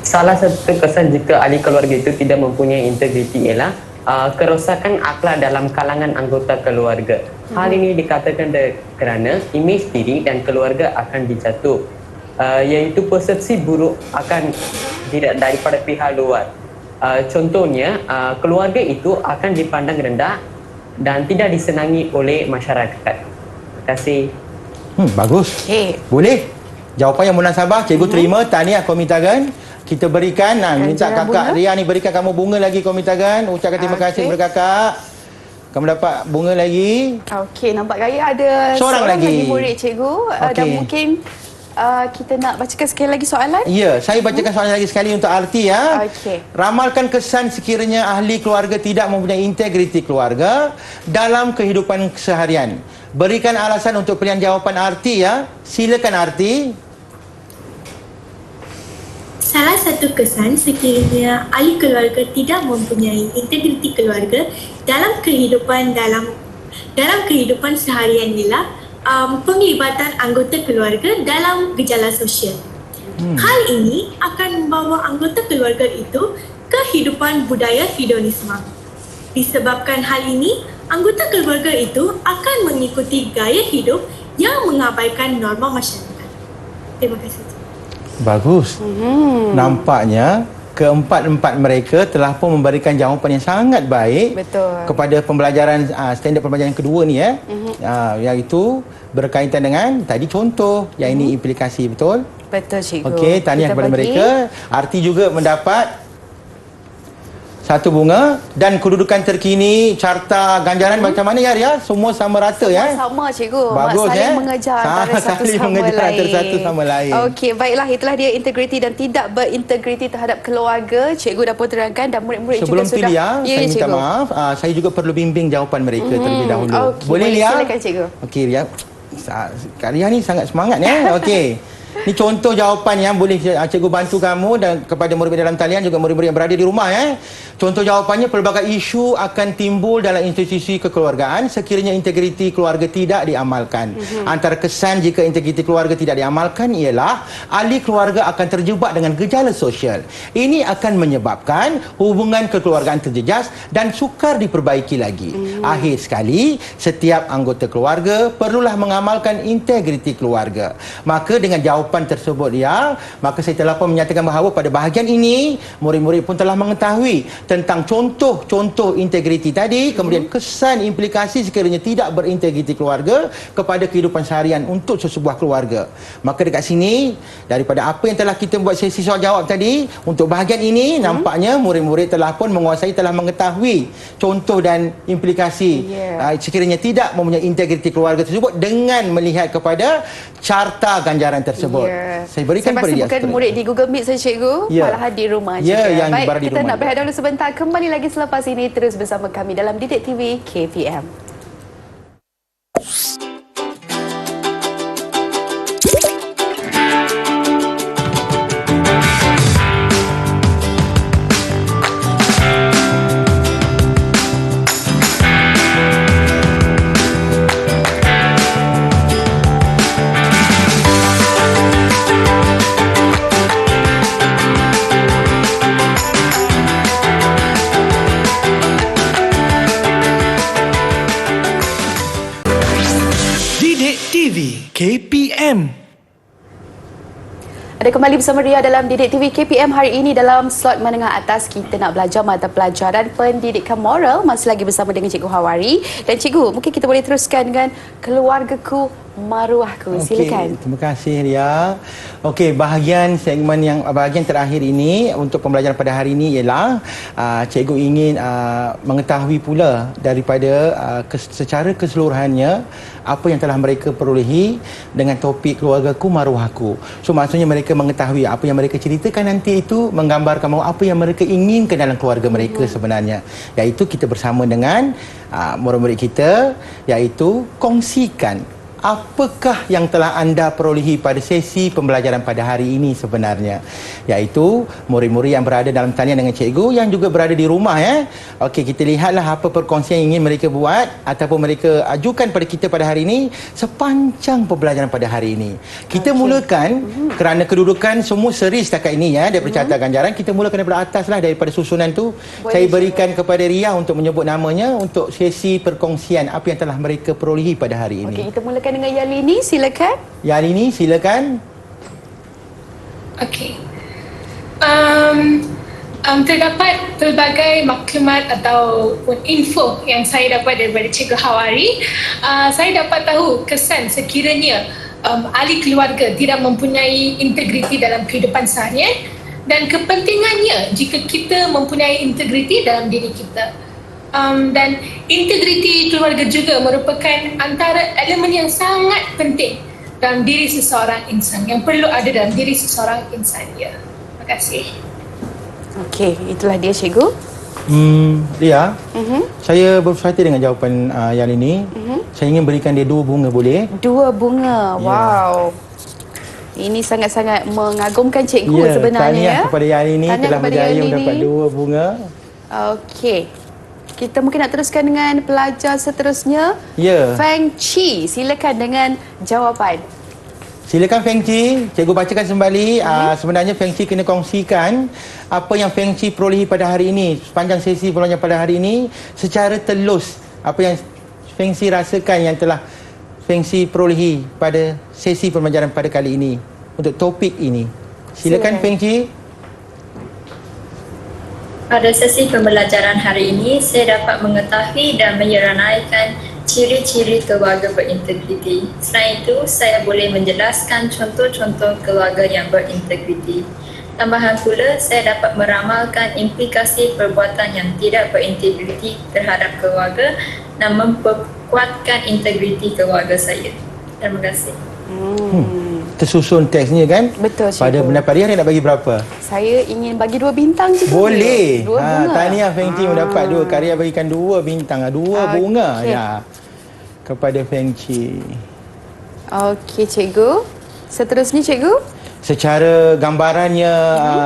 salah satu kesan jika ahli keluarga itu tidak mempunyai integriti ialah kerosakan akhlak dalam kalangan anggota keluarga. Hal ini dikatakan kerana imej diri dan keluarga akan dijatuh, iaitu persepsi buruk akan daripada pihak luar. Contohnya, keluarga itu akan dipandang rendah dan tidak disenangi oleh masyarakat. Terima kasih. Bagus. Okey. Boleh. Jawapan yang munasabah, cikgu terima. Tahniah Komitagan. Kita berikan, minta kakak Ria ni berikan kamu bunga lagi Komitagan. Ucapkan terima kasih kepada kakak. Kamu dapat bunga lagi. Okey, nampak gaya ada Seorang lagi murid cikgu. Dan mungkin kita nak bacakan sekali lagi soalan. Ya, saya bacakan soalan lagi sekali untuk Arti ya. Okey. Ramalkan kesan sekiranya ahli keluarga tidak mempunyai integriti keluarga dalam kehidupan seharian. Berikan alasan untuk pilihan jawapan Arti ya. Silakan Arti. Salah satu kesan sekiranya ahli keluarga tidak mempunyai integriti keluarga dalam kehidupan seharian ialah penglibatan anggota keluarga dalam gejala sosial. Hal ini akan membawa anggota keluarga itu ke kehidupan budaya hedonisme. Disebabkan hal ini, anggota keluarga itu akan mengikuti gaya hidup yang mengabaikan norma masyarakat. Terima kasih. Bagus. Nampaknya keempat-empat mereka telah pun memberikan jawapan yang sangat baik. Betul. Kepada pembelajaran standard pembelajaran yang kedua ni iaitu berkaitan dengan tadi contoh, yang ini implikasi, betul? Betul cikgu. Okey, tahniah kepada mereka. Arti juga mendapat 1 bunga. Dan kedudukan terkini carta ganjaran macam mana ya Ria? Semua sama rata ya? Sama cikgu. Bagus saling mengejar antara satu sama lain. Okey, baiklah, itulah dia integriti dan tidak berintegriti terhadap keluarga. Cikgu dah pun terangkan dan murid-murid juga sudah. Sebelum tu Lia, saya minta maaf, saya juga perlu bimbing jawapan mereka terlebih dahulu. Okay, boleh Lia? Silakan cikgu. Okey Ria. Kak Ria ni sangat semangat ya. Okey. Ni contoh jawapan yang boleh cikgu bantu kamu dan kepada murid-murid dalam talian juga murid-murid yang berada di rumah. Contoh jawapannya, pelbagai isu akan timbul dalam institusi kekeluargaan sekiranya integriti keluarga tidak diamalkan. Antara kesan jika integriti keluarga tidak diamalkan ialah ahli keluarga akan terjebak dengan gejala sosial. Ini akan menyebabkan hubungan kekeluargaan terjejas dan sukar diperbaiki lagi. Akhir sekali, setiap anggota keluarga perlulah mengamalkan integriti keluarga. Maka dengan jawapan tersebut maka saya telah pun menyatakan bahawa pada bahagian ini murid-murid pun telah mengetahui tentang contoh-contoh integriti tadi, kemudian kesan implikasi sekiranya tidak berintegriti keluarga kepada kehidupan seharian untuk sesebuah keluarga. Maka dekat sini, daripada apa yang telah kita buat sesi soal jawab tadi, untuk bahagian ini nampaknya murid-murid telah pun menguasai, telah mengetahui contoh dan implikasi sekiranya tidak mempunyai integriti keluarga tersebut dengan melihat kepada carta ganjaran tersebut. Saya berikan kepada dia. Saya bukan murid di Google Meet saya, cikgu, malahan di rumah juga. Yang Baik, berada di kita rumah nak berehat dahulu sebentar. Kembali lagi selepas ini, terus bersama kami dalam Didik TV KPM. KPM. Ada kembali bersama Ria dalam Didik TV KPM. Hari ini dalam slot menengah atas kita nak belajar mata pelajaran pendidikan moral. Masih lagi bersama dengan Cikgu Hawari. Dan Cikgu, mungkin kita boleh teruskan dengan keluargaku, maruahku. Silakan. Terima kasih Ria. Okey, bahagian terakhir ini untuk pembelajaran pada hari ini ialah cikgu ingin mengetahui pula daripada secara keseluruhannya apa yang telah mereka perolehi dengan topik keluargaku, maruahku. So maksudnya mereka mengetahui apa yang mereka ceritakan nanti itu menggambarkan bahawa apa yang mereka inginkan dalam keluarga mereka sebenarnya. Iaitu kita bersama dengan murid-murid kita, iaitu kongsikan apakah yang telah anda perolehi pada sesi pembelajaran pada hari ini sebenarnya. Iaitu murid-murid yang berada dalam talian dengan cikgu yang juga berada di rumah. Okey, kita lihatlah apa perkongsian yang ingin mereka buat ataupun mereka ajukan pada kita pada hari ini sepanjang pembelajaran pada hari ini. Kita mulakan kerana kedudukan semua seri setakat ini daripada carta ganjaran, kita mulakan daripada atas lah, daripada susunan tu. Saya berikan kepada Ria untuk menyebut namanya untuk sesi perkongsian apa yang telah mereka perolehi pada hari ini. Okey, kita mulakan dengan Yalini, silakan. Yalini, silakan. Okey. Terdapat pelbagai maklumat ataupun info yang saya dapat daripada Cikgu Hawari. Saya dapat tahu kesan sekiranya ahli keluarga tidak mempunyai integriti dalam kehidupan seharian dan kepentingannya jika kita mempunyai integriti dalam diri kita. Dan integriti keluarga juga merupakan antara elemen yang sangat penting dalam diri seseorang insan, yang perlu ada dalam diri seseorang insan. Terima kasih. Okey, itulah dia cikgu. Ria, saya berpuas hati dengan jawapan yang ini. Saya ingin berikan dia 2 bunga, boleh? 2 bunga, wow. Ini sangat-sangat mengagumkan cikgu sebenarnya. Tahniah kepada Yalini telah berjaya mendapat 2 bunga. Okey. Kita mungkin nak teruskan dengan pelajar seterusnya. Feng Chi, silakan dengan jawapan. Silakan Feng Chi, cikgu bacakan kembali. Sebenarnya Feng Chi kena kongsikan apa yang Feng Chi perolehi pada hari ini, sepanjang sesi pembelajaran pada hari ini secara telus. Apa yang Feng Chi rasakan yang telah Feng Chi perolehi pada sesi pembelajaran pada kali ini untuk topik ini. Silakan Feng Chi. Pada sesi pembelajaran hari ini, saya dapat mengetahui dan menyeranaikan ciri-ciri keluarga berintegriti. Selain itu, saya boleh menjelaskan contoh-contoh keluarga yang berintegriti. Tambahan pula, saya dapat meramalkan implikasi perbuatan yang tidak berintegriti terhadap keluarga dan memperkuatkan integriti keluarga saya. Terima kasih. Tersusun teksnya kan? Betul, cikgu. Pada pendapat Ria, nak bagi berapa? Saya ingin bagi 2 bintang cikgu. Boleh. 2 bunga. Tahniah Feng Chi mendapat 2. Ria bagikan 2 bintang, 2 bunga kepada Feng Chi. Okey cikgu. Seterusnya cikgu? Secara gambarannya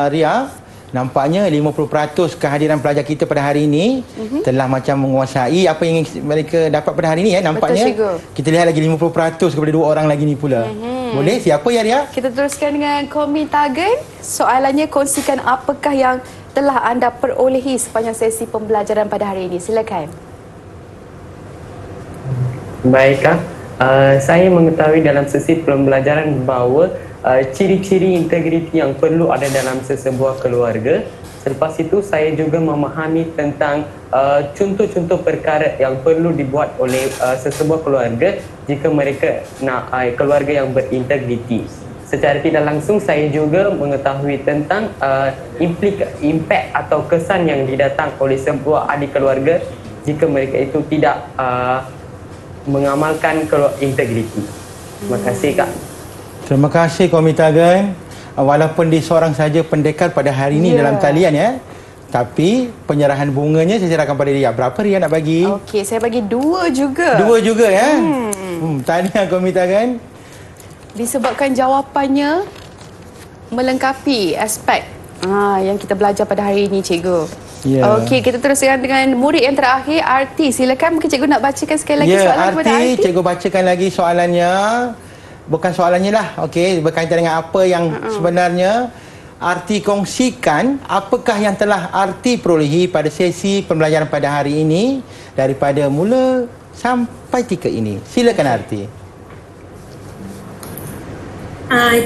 Ria, nampaknya 50% kehadiran pelajar kita pada hari ini telah macam menguasai apa yang mereka dapat pada hari ini nampaknya. Betul, cikgu. Kita lihat lagi 50% kepada 2 orang lagi ni pula. Boleh? Siapa ya Ria? Kita teruskan dengan Komi Tagen. Soalannya, kongsikan apakah yang telah anda perolehi sepanjang sesi pembelajaran pada hari ini. Silakan. Baik, Kak. Saya mengetahui dalam sesi pembelajaran bahawa ciri-ciri integriti yang perlu ada dalam sesebuah keluarga. Selepas itu saya juga memahami tentang contoh-contoh perkara yang perlu dibuat oleh sesebuah keluarga jika mereka nak keluarga yang berintegriti. Secara tidak langsung saya juga mengetahui tentang impak atau kesan yang didatang oleh sebuah ahli keluarga jika mereka itu tidak mengamalkan integriti. Terima kasih, Kak. Terima kasih Komita Gan. Walaupun dia seorang saja pendekar pada hari ini dalam talian ya, tapi penyerahan bunganya saya serahkan pada Ria. Berapa Ria nak bagi? Okey, saya bagi 2 juga. 2 juga ya. Tahniah Komita Gan. Disebabkan jawapannya melengkapi aspek yang kita belajar pada hari ini, cikgu. Ya. Okey, kita teruskan dengan murid yang terakhir, Arti. Silakan, mungkin cikgu nak bacakan sekali lagi soalan kepada Arti. Cikgu bacakan lagi soalannya. Bukan soalannya lah, okey, berkaitan dengan apa yang sebenarnya Arti kongsikan. Apakah yang telah Arti perolehi pada sesi pembelajaran pada hari ini daripada mula sampai ketika ini. Silakan Arti.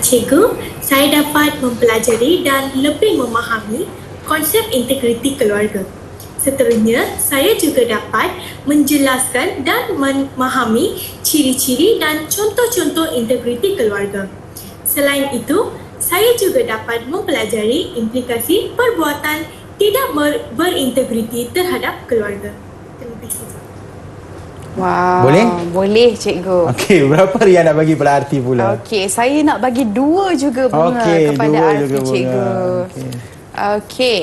Cikgu, saya dapat mempelajari dan lebih memahami konsep integriti keluarga. Seterusnya, saya juga dapat menjelaskan dan memahami ciri-ciri dan contoh-contoh integriti keluarga. Selain itu, saya juga dapat mempelajari implikasi perbuatan tidak berintegriti terhadap keluarga. Terima kasih. Wow. Boleh? Boleh, cikgu. Okey, berapa Ria nak bagi pada Arti pula? Okey, saya nak bagi 2 juga bunga kepada 2 Arti, juga bunga. cikgu. Okey.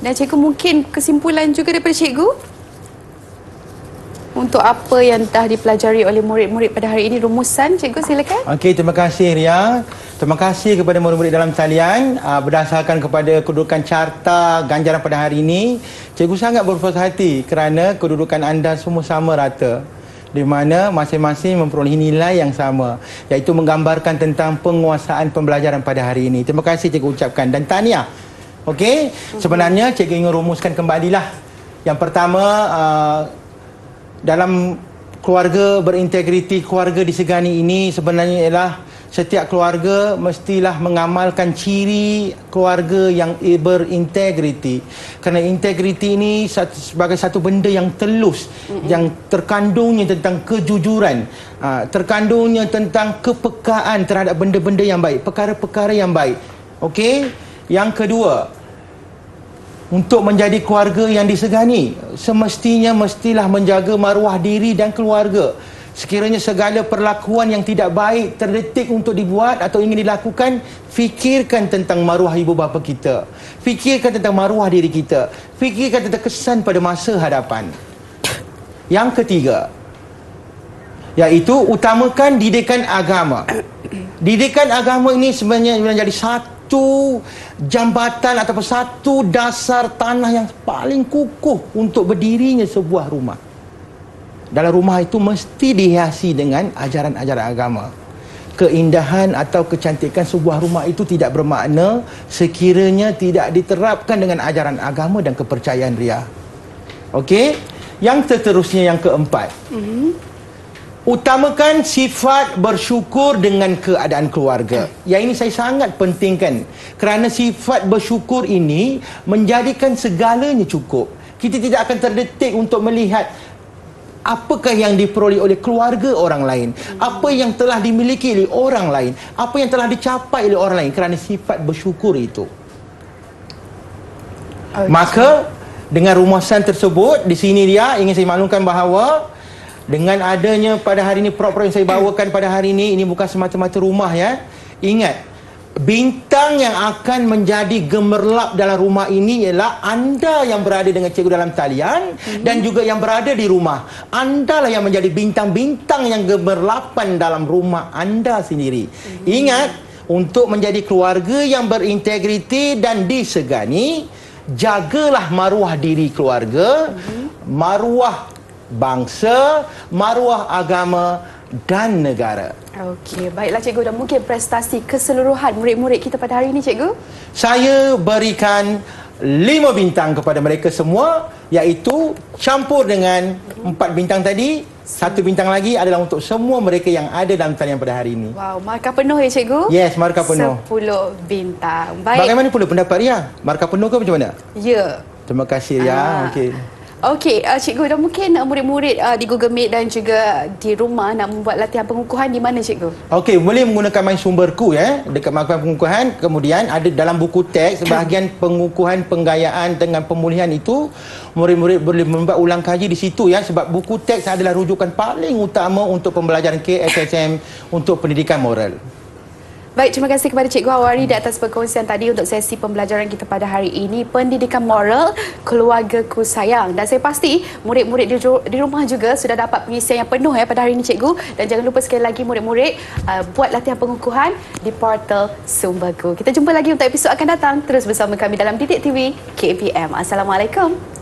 Dan cikgu, mungkin kesimpulan juga daripada cikgu untuk apa yang telah dipelajari oleh murid-murid pada hari ini. Rumusan, cikgu, silakan. Okey, terima kasih Ria. Terima kasih kepada murid-murid dalam talian. Berdasarkan kepada kedudukan carta ganjaran pada hari ini, cikgu sangat berpuas hati kerana kedudukan anda semua sama rata, di mana masing-masing memperolehi nilai yang sama, iaitu menggambarkan tentang penguasaan pembelajaran pada hari ini. Terima kasih cikgu ucapkan dan tahniah. Okey, sebenarnya cikgu ingin rumuskan kembalilah. Yang pertama, dalam keluarga berintegriti, keluarga disegani ini sebenarnya ialah setiap keluarga mestilah mengamalkan ciri keluarga yang berintegriti. Kerana integriti ini sebagai satu benda yang telus, yang terkandungnya tentang kejujuran, terkandungnya tentang kepekaan terhadap benda-benda yang baik, perkara-perkara yang baik. Okey. Yang kedua, untuk menjadi keluarga yang disegani, mestilah menjaga maruah diri dan keluarga. Sekiranya segala perlakuan yang tidak baik terdetik untuk dibuat atau ingin dilakukan, fikirkan tentang maruah ibu bapa kita. Fikirkan tentang maruah diri kita. Fikirkan tentang kesan pada masa hadapan. Yang ketiga, iaitu utamakan didikan agama. Didikan agama ini sebenarnya menjadi satu jambatan ataupun satu dasar tanah yang paling kukuh untuk berdirinya sebuah rumah. Dalam rumah itu mesti dihiasi dengan ajaran-ajaran agama. Keindahan atau kecantikan sebuah rumah itu tidak bermakna sekiranya tidak diterapkan dengan ajaran agama dan kepercayaan Ria. Okey? Yang seterusnya, yang keempat. Utamakan sifat bersyukur dengan keadaan keluarga. Yang ini saya sangat pentingkan, kerana sifat bersyukur ini menjadikan segalanya cukup. Kita tidak akan terdetik untuk melihat apakah yang diperoleh oleh keluarga orang lain, apa yang telah dimiliki oleh orang lain, apa yang telah dicapai oleh orang lain, kerana sifat bersyukur itu. Maka dengan rumusan tersebut, di sini dia ingin saya maklumkan bahawa dengan adanya pada hari ini prop-prop yang saya bawakan pada hari ini bukan semata-mata rumah ya. Ingat, bintang yang akan menjadi gemerlap dalam rumah ini ialah anda yang berada dengan cikgu dalam talian dan juga yang berada di rumah. Anda lah yang menjadi bintang-bintang yang gemerlapan dalam rumah anda sendiri. Ingat, untuk menjadi keluarga yang berintegriti dan disegani, jagalah maruah diri keluarga, maruah bangsa, maruah agama dan negara. Okey, baiklah cikgu, dan mungkin prestasi keseluruhan murid-murid kita pada hari ini cikgu? Saya berikan 5 bintang kepada mereka semua, iaitu campur dengan 4 bintang tadi. 1 bintang lagi adalah untuk semua mereka yang ada dalam talian pada hari ini. Wow, markah penuh ya cikgu? Yes, markah penuh. 10 bintang. Baik. Bagaimana pula pendapat Ria? Markah penuh ke macam mana? Ya. Terima kasih Ria. Okey. Okey, cikgu, dan mungkin murid-murid di Google Meet dan juga di rumah nak membuat latihan pengukuhan di mana cikgu? Okey, boleh menggunakan My Sumberku dekat markah pengukuhan. Kemudian ada dalam buku teks bahagian pengukuhan, penggayaan dengan pemulihan itu, murid-murid boleh membuat ulang kaji di situ sebab buku teks adalah rujukan paling utama untuk pembelajaran KSSM untuk pendidikan moral. Baik, terima kasih kepada Cikgu Hawari di atas perkongsian tadi untuk sesi pembelajaran kita pada hari ini, pendidikan moral keluargaku sayang. Dan saya pasti murid-murid di rumah juga sudah dapat pengisian yang penuh pada hari ini cikgu. Dan jangan lupa sekali lagi murid-murid buat latihan pengukuhan di portal Sumberku. Kita jumpa lagi untuk episod akan datang. Terus bersama kami dalam Didik TV KPM. Assalamualaikum.